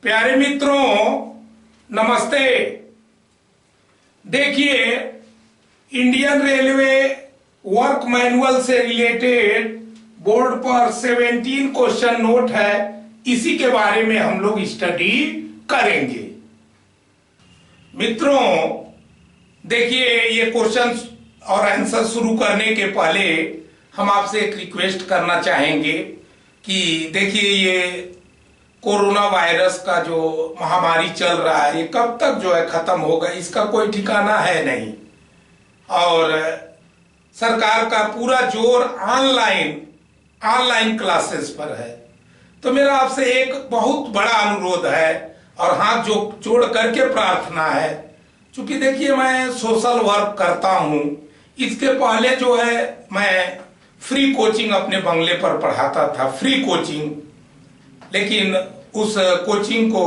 प्यारे मित्रों, नमस्ते। देखिए, इंडियन रेलवे वर्क मैनुअल से रिलेटेड बोर्ड पर 17 क्वेश्चन नोट है। इसी के बारे में हम लोग स्टडी करेंगे। मित्रों, देखिए, ये क्वेश्चन और आंसर शुरू करने के पहले हम आपसे एक रिक्वेस्ट करना चाहेंगे कि देखिए, ये कोरोना वायरस का जो महामारी चल रहा है, ये कब तक जो है खत्म होगा, इसका कोई ठिकाना है नहीं। और सरकार का पूरा जोर ऑनलाइन क्लासेस पर है। तो मेरा आपसे एक बहुत बड़ा अनुरोध है और हाथ जोड़ करके प्रार्थना है। क्योंकि देखिए, मैं सोशल वर्क करता हूं। इसके पहले जो है मैं फ्री कोचिंग अपने बंगले पर पढ़ाता था, फ्री कोचिंग। लेकिन उस कोचिंग को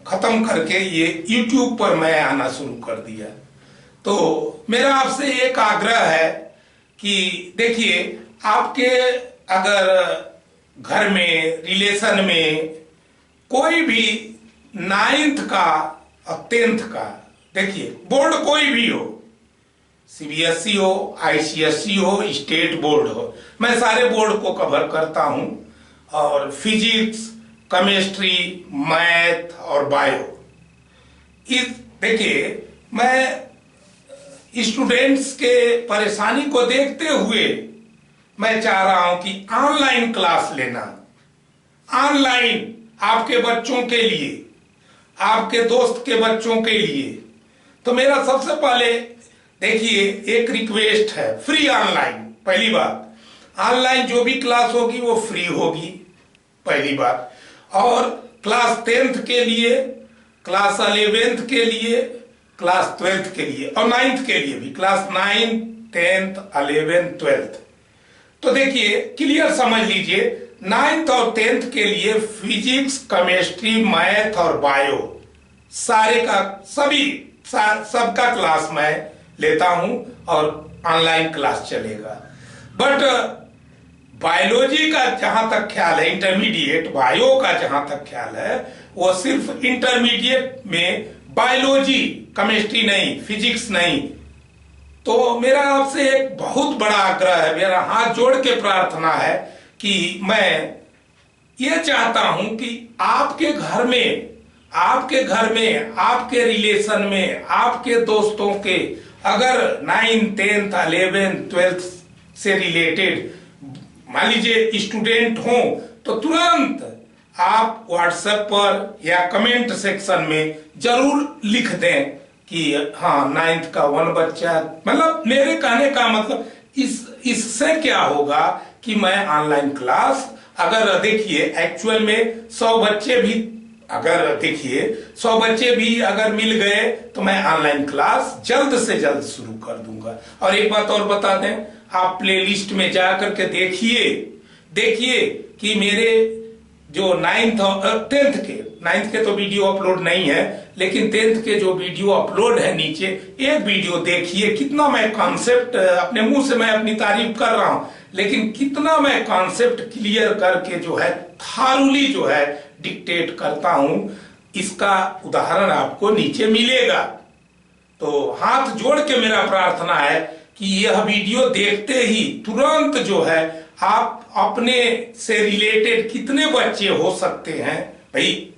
खत्म करके ये YouTube पर मैं आना शुरू कर दिया। तो मेरा आपसे एक आग्रह है कि देखिए, आपके अगर घर में, रिलेशन में कोई भी 9th का और 10th का, देखिए बोर्ड कोई भी हो, CBSE हो, ICSE हो, स्टेट बोर्ड हो, मैं सारे बोर्ड को कवर करता हूं। और फिजिक्स, केमिस्ट्री, मैथ और बायो, देखिए, मैं स्टूडेंट्स के परेशानी को देखते हुए मैं चाह रहा हूं कि ऑनलाइन क्लास लेना, ऑनलाइन आपके बच्चों के लिए, आपके दोस्त के बच्चों के लिए। तो मेरा सबसे पहले देखिए एक रिक्वेस्ट है, फ्री ऑनलाइन। पहली बात, ऑनलाइन जो भी क्लास होगी वो फ्री होगी, पहली बात। और क्लास 10th के लिए, क्लास 11th के लिए, क्लास 12th के लिए और 9th के लिए भी, क्लास 9, 10th, 11th, 12th। तो देखिए, क्लियर समझ लीजिए, 9th और 10th के लिए फिजिक्स, केमिस्ट्री, मैथ और बायो सारे का सबका क्लास मैं लेता हूं और ऑनलाइन क्लास चलेगा। बट बायोलॉजी का जहां तक ख्याल है, इंटरमीडिएट बायो का जहां तक ख्याल है, वो सिर्फ इंटरमीडिएट में बायोलॉजी, केमिस्ट्री नहीं, फिजिक्स नहीं। तो मेरा आपसे एक बहुत बड़ा आग्रह है, मेरा हाथ जोड़ के प्रार्थना है कि मैं ये चाहता हूं कि आपके घर में, आपके रिलेशन में, आपके दोस्तों के अगर 9, 10th, 11th, 12th से रिलेटेड मान लीजिए स्टूडेंट हो, तो तुरंत आप व्हाट्सएप पर या कमेंट सेक्शन में जरूर लिख दें कि हाँ, 9th का 1 बच्चा। मतलब मेरे कहने का मतलब इससे क्या होगा कि मैं ऑनलाइन क्लास, अगर देखिए एक्चुअल में 100 बच्चे भी अगर मिल गए तो मैं ऑनलाइन क्लास जल्द से जल्द शुरू कर दूंगा। और एक बात और बता दें, आप प्लेलिस्ट में जा करके देखिए कि मेरे जो 9th और 10th के तो वीडियो अपलोड नहीं है, लेकिन 10th के जो वीडियो अपलोड है नीचे, एक वीडियो देखिए। कितना मैं कॉन्सेप्ट, अपने मुंह से मैं अपनी तारीफ कर रहा हूं, लेकिन कितना मैं कॉन्सेप्ट क्लियर करके जो है थारूली जो है डिक्टेट करता हूं, इसका उदाहरण आपको नीचे मिलेगा। तो हाथ जोड़ के मेरा प्रार्थना है कि यह वीडियो देखते ही तुरंत जो है आप अपने से रिलेटेड कितने बच्चे हो सकते हैं, भाई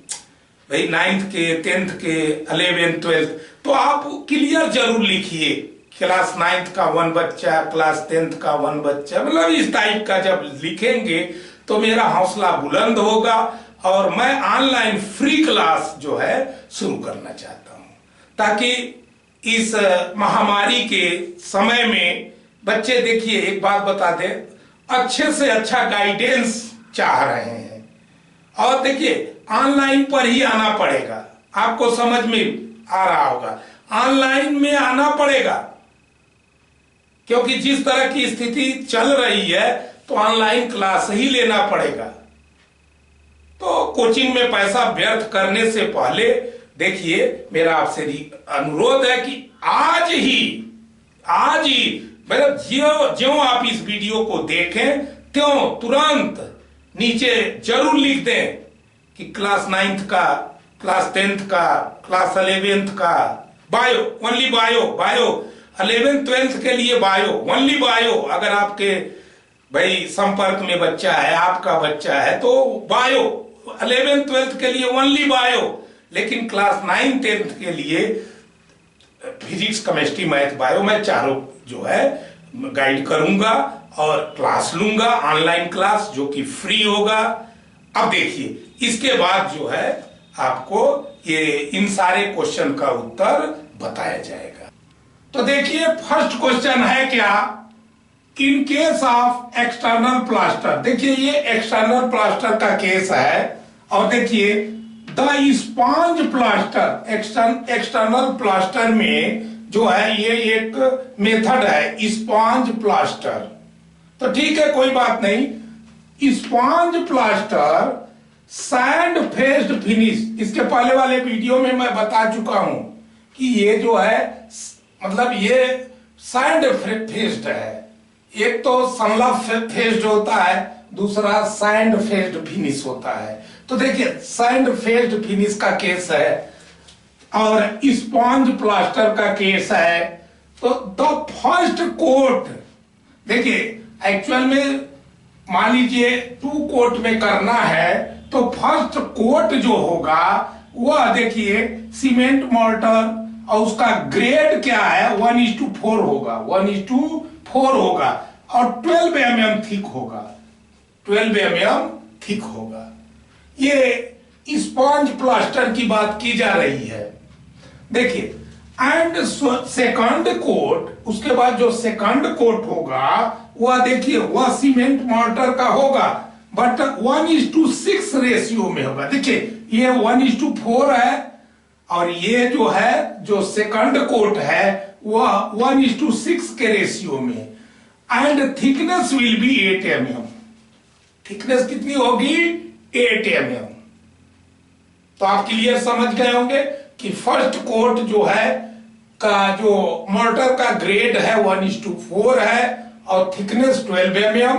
9th के, 10th के, 11th, 12th, तो आप क्लियर जरूर लिखिए। क्लास 9th का 1 बच्चा, क्लास 10th का 1 बच्चा, मतलब इस टाइप का जब लिखेंगे तो मेरा हौसला बुलंद होगा और मैं ऑनलाइन फ्री क्लास जो है शुरू करना चाहता हूं, ताकि इस महामारी के समय में बच्चे, देखिए एक बात बता दें, अच्छे से अच्छा गाइडेंस चाह रहे हैं। और देखिए, ऑनलाइन पर ही आना पड़ेगा, आपको समझ में आ रहा होगा, ऑनलाइन में आना पड़ेगा, क्योंकि जिस तरह की स्थिति चल रही है तो ऑनलाइन क्लास ही लेना पड़ेगा। तो कोचिंग में पैसा व्यर्थ करने से पहले देखिए, मेरा आपसे अनुरोध है कि आज ही मतलब ज्यों आप इस वीडियो को देखें त्यों तुरंत नीचे जरूर लिख दें कि क्लास 9th का क्लास 10th का, क्लास 11th का, bio, only bio, bio 11th 12th के लिए बायो, ओनली बायो। अगर आपके भाई संपर्क में बच्चा है, आपका बच्चा है, तो बायो 11th 12th के लिए ओनली बायो। लेकिन क्लास 9th 10th के लिए फिजिक्स, केमिस्ट्री, मैथ, बायो, मैं चारों जो है गाइड करूंगा और क्लास लूंगा, ऑनलाइन क्लास जो कि फ्री होगा। अब देखिए इसके बाद जो है आपको ये इन सारे क्वेश्चन का उत्तर बताया जाएगा। तो देखिए फर्स्ट क्वेश्चन है क्या, इन केस ऑफ एक्सटर्नल प्लास्टर। देखिए ये एक्सटर्नल प्लास्टर का केस है और देखिए the sponge plaster, external plaster में जो है ये एक मेथड है स्पॉन्ज प्लास्टर। तो ठीक है कोई बात नहीं। Sponge plaster sand faced finish, इसके पहले वाले वीडियो में मैं बता चुका हूं कि ये जो है मतलब ये सैंड फेस्ड है। एक तो सनलाभ फेस्ड होता है, दूसरा सैंड फेस्ड फिनिश होता है। तो देखिए सैंड फेस्ड फिनिश का केस है और स्पॉन्ज प्लास्टर का केस है। तो द फर्स्ट कोट, देखिए एक्चुअल में मान लीजिए 2 कोट में करना है तो फर्स्ट कोट जो होगा वह देखिए सीमेंट मोर्टर और उसका ग्रेड क्या है 1:4 होगा, 1:4 होगा और 12 mm थिक होगा, 12 mm थिक होगा। ये स्पॉन्ज प्लास्टर की बात की जा रही है। देखिए एंड सेकंड कोट, उसके बाद जो सेकंड कोट होगा वह देखिए वह सीमेंट मोर्टर का होगा बट 1:6 रेशियो में होगा। देखिए ये 1:4 है और ये जो है जो सेकंड कोट है वह 1:6 के रेशियो में। And thickness will be 8 mm, thickness कितनी होगी 8 mm। तो आप क्लियर समझ गए होंगे कि फर्स्ट कोट जो है का जो मोर्टर का ग्रेड है 1:4 है और थिकनेस 12 mm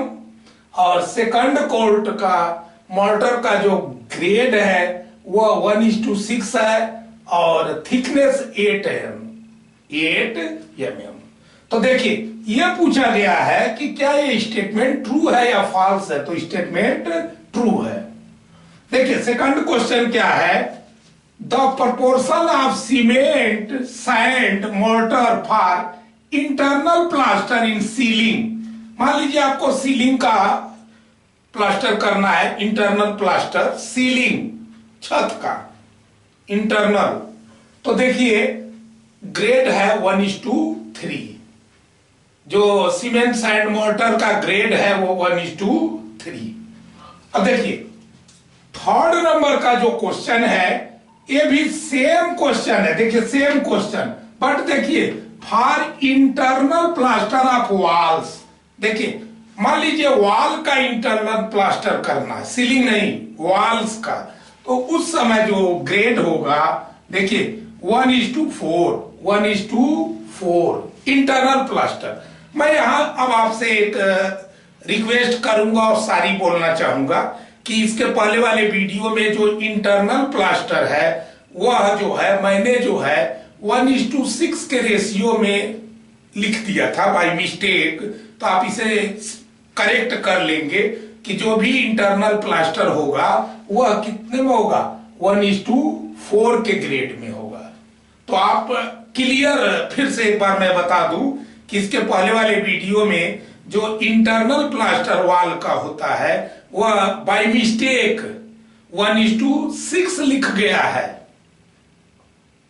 और सेकंड कोट का मोर्टर का जो ग्रेड है वह 1:6 है और थिकनेस 8 mm। तो देखिए यह पूछा गया है कि क्या ये स्टेटमेंट ट्रू है या फॉल्स है, तो स्टेटमेंट ट्रू है। देखिए सेकंड क्वेश्चन क्या है, the proportion of cement sand mortar for internal plaster in ceiling. मान लीजिए आपको सीलिंग का प्लास्टर करना है, इंटरनल प्लास्टर सीलिंग छत का इंटरनल। तो देखिए ग्रेड है 1:3, जो सीमेंट सैंड मोर्टर का ग्रेड है वो 1:3। अब देखिए थर्ड नंबर का जो क्वेश्चन है ये भी सेम क्वेश्चन है। देखिए सेम क्वेश्चन बट देखिए for internal plaster of walls. देखिए मान लीजिए वॉल का इंटरनल प्लास्टर करना है, सीलिंग नहीं वॉल्स का, तो उस समय जो ग्रेड होगा देखिए 1:4 इंटरनल प्लास्टर। मैं यहां अब आपसे एक रिक्वेस्ट करूंगा और सारी बोलना चाहूंगा कि इसके पहले वाले वीडियो में जो इंटरनल प्लास्टर है वह जो है मैंने जो है 1:6 के रेशियो में लिख दिया था बाय मिस्टेक। तो आप इसे करेक्ट कर लेंगे कि जो भी इंटरनल प्लास्टर होगा वह कितने में होगा 1:4 के ग्रेड में होगा। तो आप क्लियर फिर से एक बार मैं बता दूं कि इसके पहले वाले वीडियो में जो इंटरनल प्लास्टर वॉल का होता है वह बाय मिस्टेक 1:6 लिख गया है।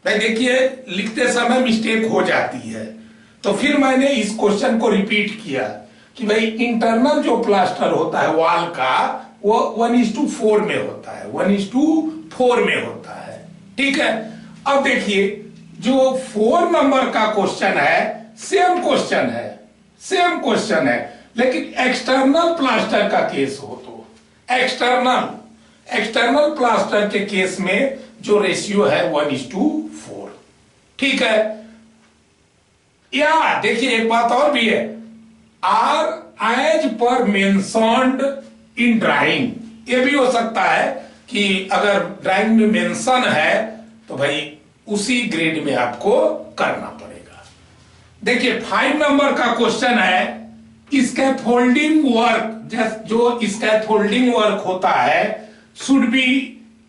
भाई देखिए लिखते समय मिस्टेक हो जाती है, तो फिर मैंने इस क्वेश्चन को रिपीट किया कि भाई इंटरनल जो प्लास्टर होता है वॉल का वो 1:4 में होता है, 1:4 में होता है। ठीक है। अब देखिए जो 4 नंबर का क्वेश्चन है सेम क्वेश्चन है, सेम क्वेश्चन है, लेकिन एक्सटर्नल प्लास्टर का केस हो तो एक्सटर्नल प्लास्टर के केस में जो रेशियो है 1:4। ठीक है। या देखिए एक बात और भी है, are as per mentioned in drawing. ये भी हो सकता है कि अगर ड्राइंग में मेंशन है तो भाई उसी ग्रेड में आपको करना पड़ेगा। देखिए 5 नंबर का क्वेश्चन है, स्कैफोल्डिंग वर्क, जो स्कैफोल्डिंग वर्क होता है should be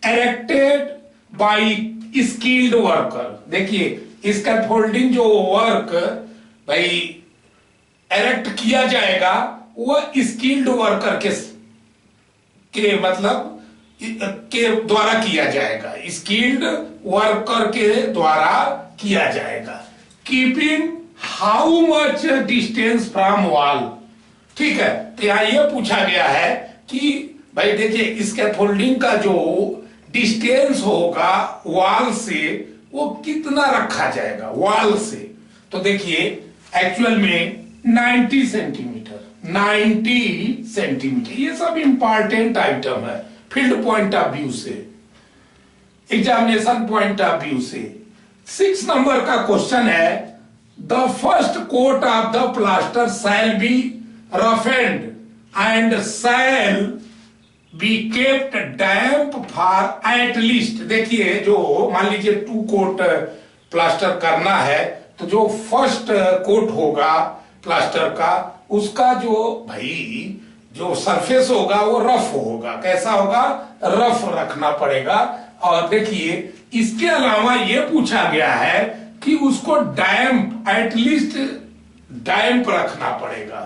erected by skilled worker. देखिए स्कैफोल्डिंग जो वर्क भाई एरेक्ट किया जाएगा वह स्किल्ड वर्कर के मतलब के द्वारा किया जाएगा, स्किल्ड वर्कर के द्वारा किया जाएगा। Keeping how much distance from wall, ठीक है। तो यहां यह पूछा गया है कि भाई देखिए स्कैफोल्डिंग का जो डिस्टेंस होगा वॉल से वो कितना रखा जाएगा वॉल से। तो देखिए एक्चुअल में 90 सेंटीमीटर, 90 सेंटीमीटर। ये सब इंपॉर्टेंट आइटम है फील्ड पॉइंट ऑफ व्यू से, एग्जामिनेशन पॉइंट ऑफ व्यू से। 6 नंबर का क्वेश्चन है, the first coat of the plaster shall be roughened and shall be kept damp for at least. देखिए जो मान लीजिए 2 कोट प्लास्टर करना है तो जो फर्स्ट कोट होगा प्लास्टर का उसका जो भाई जो सरफेस होगा वो रफ होगा। कैसा होगा? रफ रखना पड़ेगा। और देखिए इसके अलावा ये पूछा गया है कि उसको डैम्प एटलीस्ट डैम्प रखना पड़ेगा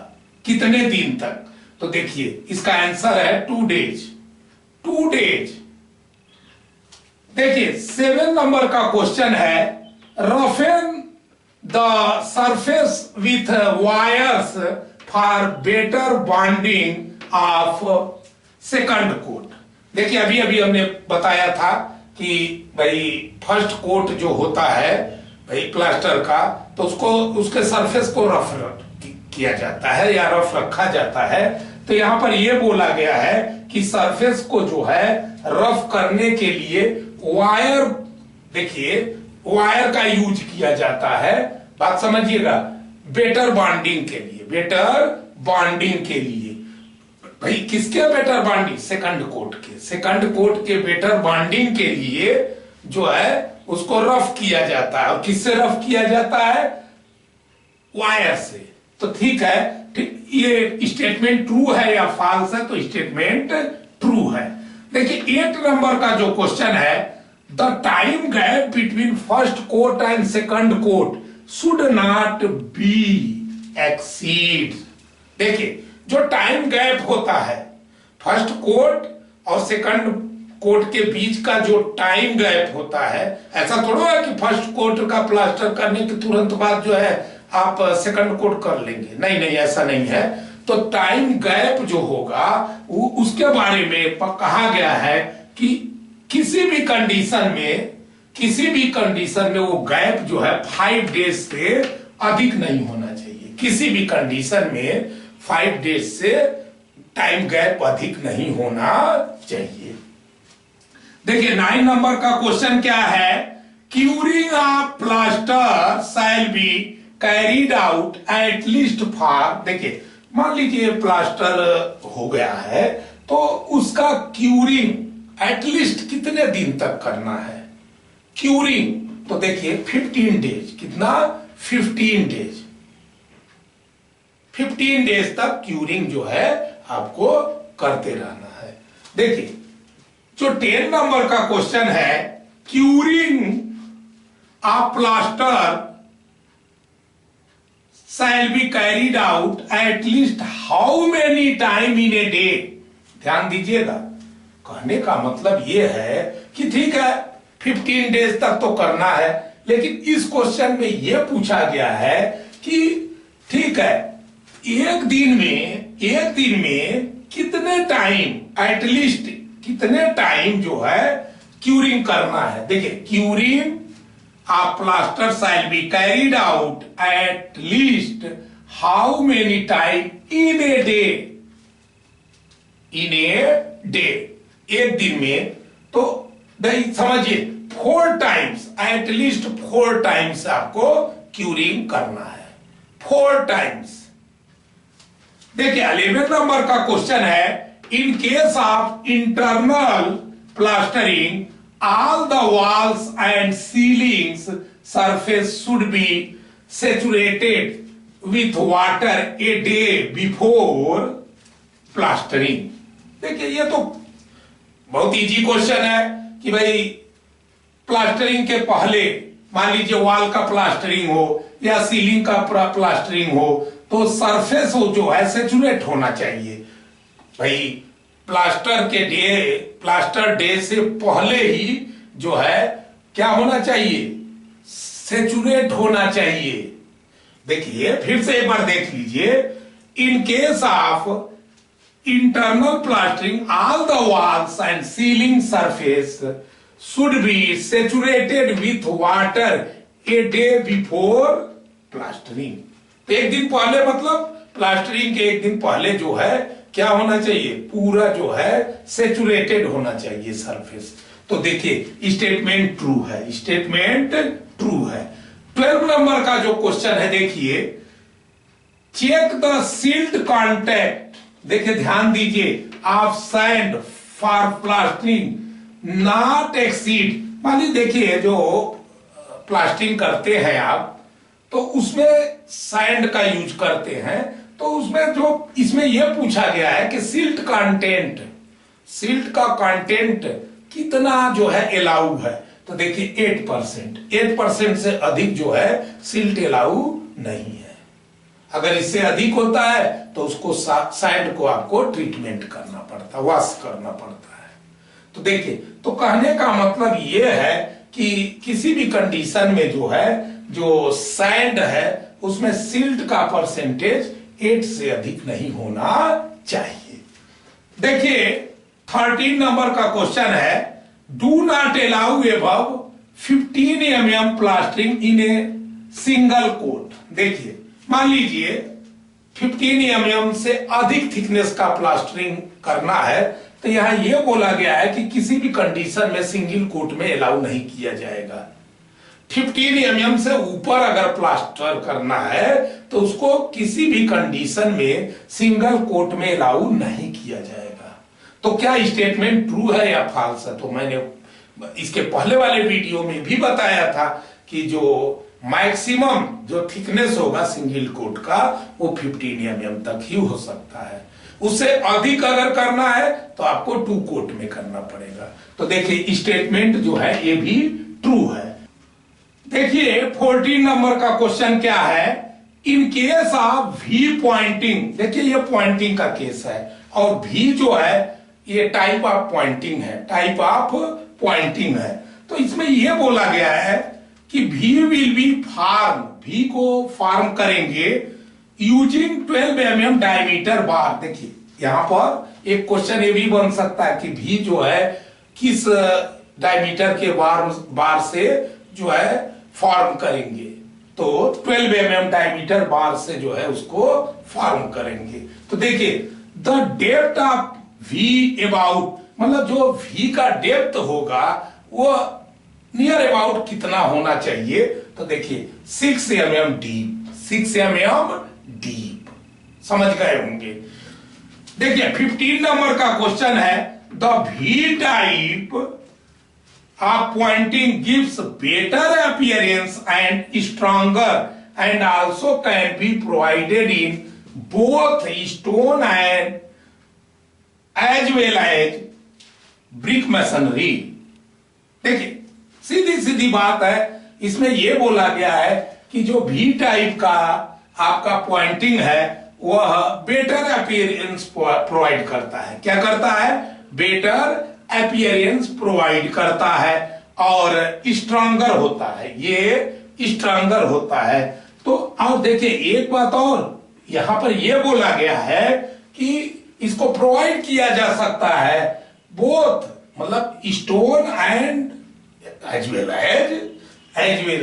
कितने दिन तक। तो देखिए इसका आंसर है 2 डेज, 2 डेज। देखिए 7 नंबर का क्वेश्चन है, roughen the surface with wires for better bonding of second coat. देखिए अभी अभी हमने बताया था कि भाई फर्स्ट कोट जो होता है भाई प्लास्टर का तो उसको उसके सरफेस को रफ किया जाता है या रफ रखा जाता है। तो यहां पर यह बोला गया है कि सरफेस को जो है रफ करने के लिए वायर, देखिए वायर का यूज किया जाता है। बात समझिएगा, बेटर बॉन्डिंग के लिए, बेटर बॉन्डिंग के लिए। भाई किसके बेटर बॉन्डिंग? सेकंड कोट के, सेकंड कोट के बेटर बॉन्डिंग के लिए जो है उसको रफ किया जाता है। और किससे रफ किया जाता है? वायर से। तो ठीक है, ठीक, ये स्टेटमेंट ट्रू है या फॉल्स है? तो स्टेटमेंट ट्रू है। देखिए 8 नंबर का जो क्वेश्चन है, the time gap between first coat and second coat should not be exceed. देखिए जो टाइम गैप होता है फर्स्ट कोट और सेकंड कोट के बीच का जो टाइम गैप होता है, ऐसा थोड़ा है कि फर्स्ट कोट का प्लास्टर करने के तुरंत बाद जो है आप सेकंड कोट कर लेंगे। नहीं नहीं, ऐसा नहीं है। तो टाइम गैप जो होगा वो उसके बारे में कहा गया है कि किसी भी कंडीशन में वो गैप जो है 5 डेज से अधिक नहीं होना चाहिए। किसी भी कंडीशन में 5 डेज से टाइम गैप अधिक नहीं होना चाहिए। देखिए 9 नंबर का क्वेश्चन क्या है, curing of plaster shall be carried out at least for. देखिए मान लीजिए प्लास्टर हो गया है तो उसका क्यूरिंग एटलीस्ट कितने दिन तक करना है? क्यूरिंग तो देखिए 15 डेज। कितना? 15 डेज। 15 डेज तक क्यूरिंग जो है आपको करते रहना है। देखिए जो 10 नंबर का क्वेश्चन है, curing of plaster shall be carried out at least how many time in a day। ध्यान दीजिएगा, कहने का मतलब यह है कि ठीक है 15 डेज तक तो करना है, लेकिन इस क्वेश्चन में यह पूछा गया है कि ठीक है एक दिन में कितने टाइम, एटलीस्ट कितने टाइम जो है क्यूरिंग करना है। देखिए curing of plaster shall be carried out at least how many time in a day. In a day, एक दिन में। तो समझिए 4 टाइम्स, एट लीस्ट 4 टाइम्स आपको क्यूरिंग करना है, 4 टाइम्स। देखिए 11 नंबर का क्वेश्चन है, इन case of internal plastering, all the walls and ceilings surface should be saturated with water a day before plastering। देखिए ये तो बहुत इजी क्वेश्चन है कि भाई प्लास्टरिंग के पहले मान लीजिए वॉल का प्लास्टरिंग हो या सीलिंग का प्लास्टरिंग हो तो सरफेस हो जो है सेचुरेट होना चाहिए। भाई प्लास्टर डे से पहले ही जो है क्या होना चाहिए, सेचुरेट होना चाहिए। देखिए फिर से एक बार देख लीजिए, इन case of internal plastering all the walls and ceiling surface should be saturated with water a day before plastering. तो एक दिन पहले मतलब प्लास्टरिंग के एक दिन पहले जो है क्या होना चाहिए, पूरा जो है सेचुरेटेड होना चाहिए सरफेस। तो देखिए स्टेटमेंट ट्रू है, स्टेटमेंट ट्रू है। 12 नंबर का जो क्वेश्चन है देखिए, चेक द सील्ड कॉन्टैक्ट, देखिए ध्यान दीजिए, of sand for plastering not exceed. मान लीजिए देखिए जो प्लास्टरिंग करते हैं आप तो उसमें सैंड का यूज करते हैं, तो उसमें जो इसमें यह पूछा गया है कि सिल्ट कंटेंट, सिल्ट का कंटेंट कितना जो है अलाउ है। तो देखिए 8% से अधिक जो है सिल्ट अलाउ नहीं है। अगर इससे अधिक होता है तो उसको सैंड को आपको ट्रीटमेंट करना पड़ता, वॉश करना पड़ता है। तो देखिए, तो कहने का मतलब यह है कि किसी भी कंडीशन में जो है जो सैंड है उसमें सिल्ट का परसेंटेज 8 से अधिक नहीं होना चाहिए। देखिए 13 नंबर का क्वेश्चन है, do not allow above 15 mm plastering in a single quote. देखिए मान लीजिए 15 mm से अधिक थिकनेस का प्लास्टरिंग करना है, तो यहां यह बोला गया है कि किसी भी कंडीशन में सिंगल कोट में अलाउ नहीं किया जाएगा। 15 mm से ऊपर अगर प्लास्टर करना है तो उसको किसी भी कंडीशन में सिंगल कोट में अलाउ नहीं किया जाएगा। तो क्या स्टेटमेंट ट्रू है या फॉल्स है? तो मैंने इसके पहले वाले वीडियो में भी बताया था कि जो मैक्सिमम जो थिकनेस होगा सिंगल कोट का वो 15 mm तक ही हो सकता है। उससे अधिक अगर करना है तो आपको 2 कोट में करना पड़ेगा। तो देखिए स्टेटमेंट जो है ये भी ट्रू है। देखिए 14 नंबर का क्वेश्चन क्या है, इन केस ऑफ वी पॉइंटिंग। देखिए ये पॉइंटिंग का केस है और भी जो है ये टाइप ऑफ पॉइंटिंग है, टाइप ऑफ पॉइंटिंग है। तो इसमें यह बोला गया है कि भी विल बी फार्म, भी को फार्म करेंगे यूजिंग 12 mm डायमीटर बार। देखिए यहां पर एक क्वेश्चन ये भी बन सकता है कि भी जो है किस डायमीटर के बार से जो है फॉर्म करेंगे। तो 12 mm डायमीटर बार से जो है उसको फॉर्म करेंगे। तो देखिए the depth of V about, मतलब जो वी का डेप्थ होगा वो नियर अबाउट कितना होना चाहिए। तो देखिए 6 mm डीप, 6 mm डीप, समझ गए होंगे। देखिए 15 नंबर का क्वेश्चन है, the V type of pointing gives better appearance and stronger and also can be provided in both stone and as well as brick masonry. देखिए सीधी सीधी बात है, इसमें यह बोला गया है कि जो भी टाइप का आपका पॉइंटिंग है वह बेटर अपीयरेंस प्रोवाइड करता है। क्या करता है? बेटर अपीयरेंस प्रोवाइड करता है और स्ट्रॉन्गर होता है, ये स्ट्रॉन्गर होता है। तो और देखिए एक बात और यहां पर यह बोला गया है कि इसको प्रोवाइड किया जा सकता है बोथ, मतलब stone and as well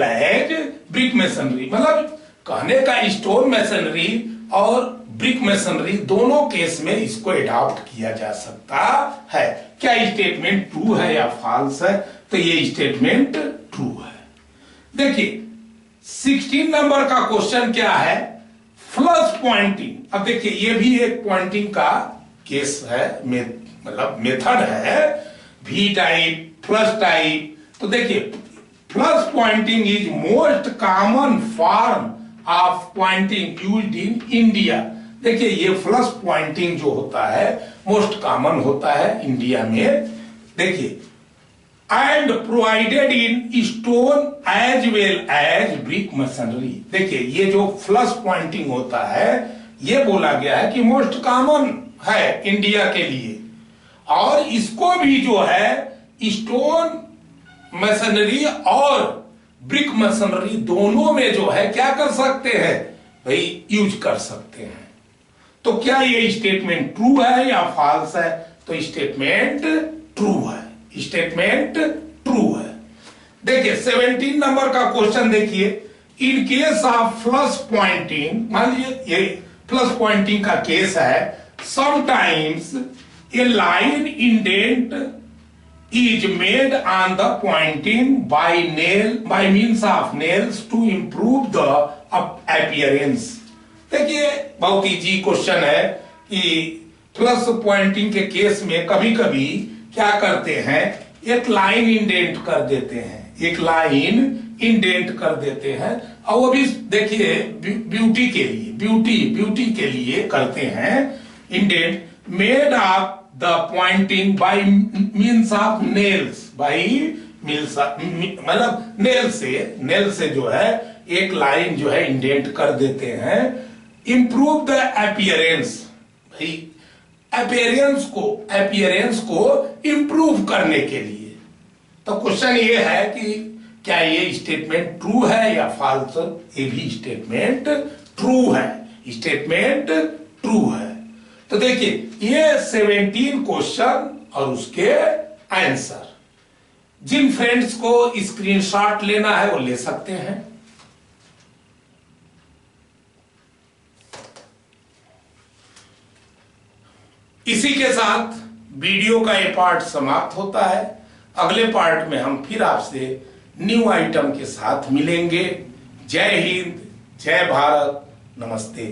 as brick masonry. मतलब कहने का स्टोन मैसनरी और ब्रिक मैसनरी दोनों केस में इसको एडॉप्ट किया जा सकता है। क्या स्टेटमेंट ट्रू है या फॉल्स है? तो ये स्टेटमेंट ट्रू है। देखिए 16 नंबर का क्वेश्चन क्या है, फ्लश पॉइंटिंग। अब देखिए ये भी एक पॉइंटिंग का केस है, मतलब मेथड है वी टाइप, प्लस टाइप। तो देखिए plus pointing is most common form of pointing used in India. देखिए ये प्लस पॉइंटिंग जो होता है मोस्ट कॉमन होता है इंडिया में। देखिए and provided in stone as well as brick masonry. देखिए ये जो प्लस पॉइंटिंग होता है ये बोला गया है कि मोस्ट कॉमन है इंडिया के लिए, और इसको भी जो है स्टोन मशीनरी और ब्रिक मशीनरी दोनों में जो है क्या कर सकते हैं भाई, यूज कर सकते हैं। तो क्या ये स्टेटमेंट ट्रू है या फॉल्स है? तो स्टेटमेंट ट्रू है, स्टेटमेंट ट्रू है। देखिए 17 नंबर का क्वेश्चन देखिए, in case of plus pointing, मान लीजिए ये प्लस पॉइंटिंग का केस है, sometimes a line indent is made on the pointing by means of nails to improve the appearance। देखिए बहुत इजी क्वेश्चन है कि प्लस पॉइंटिंग के केस में कभी कभी क्या करते हैं, एक लाइन इंडेंट कर देते हैं, एक लाइन इंडेंट कर देते हैं, और वो भी देखिए ब्यूटी के लिए, ब्यूटी के लिए करते हैं indent, made of the Poynting bye means of nails, मतलब नेल से जो है एक लाइन जो है इंडेंट कर देते हैं, इंप्रूव द अपीयरेंस, भाई अपीयरेंस को इंप्रूव करने के लिए। तो क्वेश्चन ये है कि क्या ये स्टेटमेंट ट्रू है या फॉल्स? ये भी स्टेटमेंट ट्रू है, स्टेटमेंट ट्रू है। तो देखिए ये 17 क्वेश्चन और उसके आंसर। जिन फ्रेंड्स को स्क्रीनशॉट लेना है वो ले सकते हैं। इसी के साथ वीडियो का ये पार्ट समाप्त होता है। अगले पार्ट में हम फिर आपसे न्यू आइटम के साथ मिलेंगे। जय हिंद, जय भारत, नमस्ते।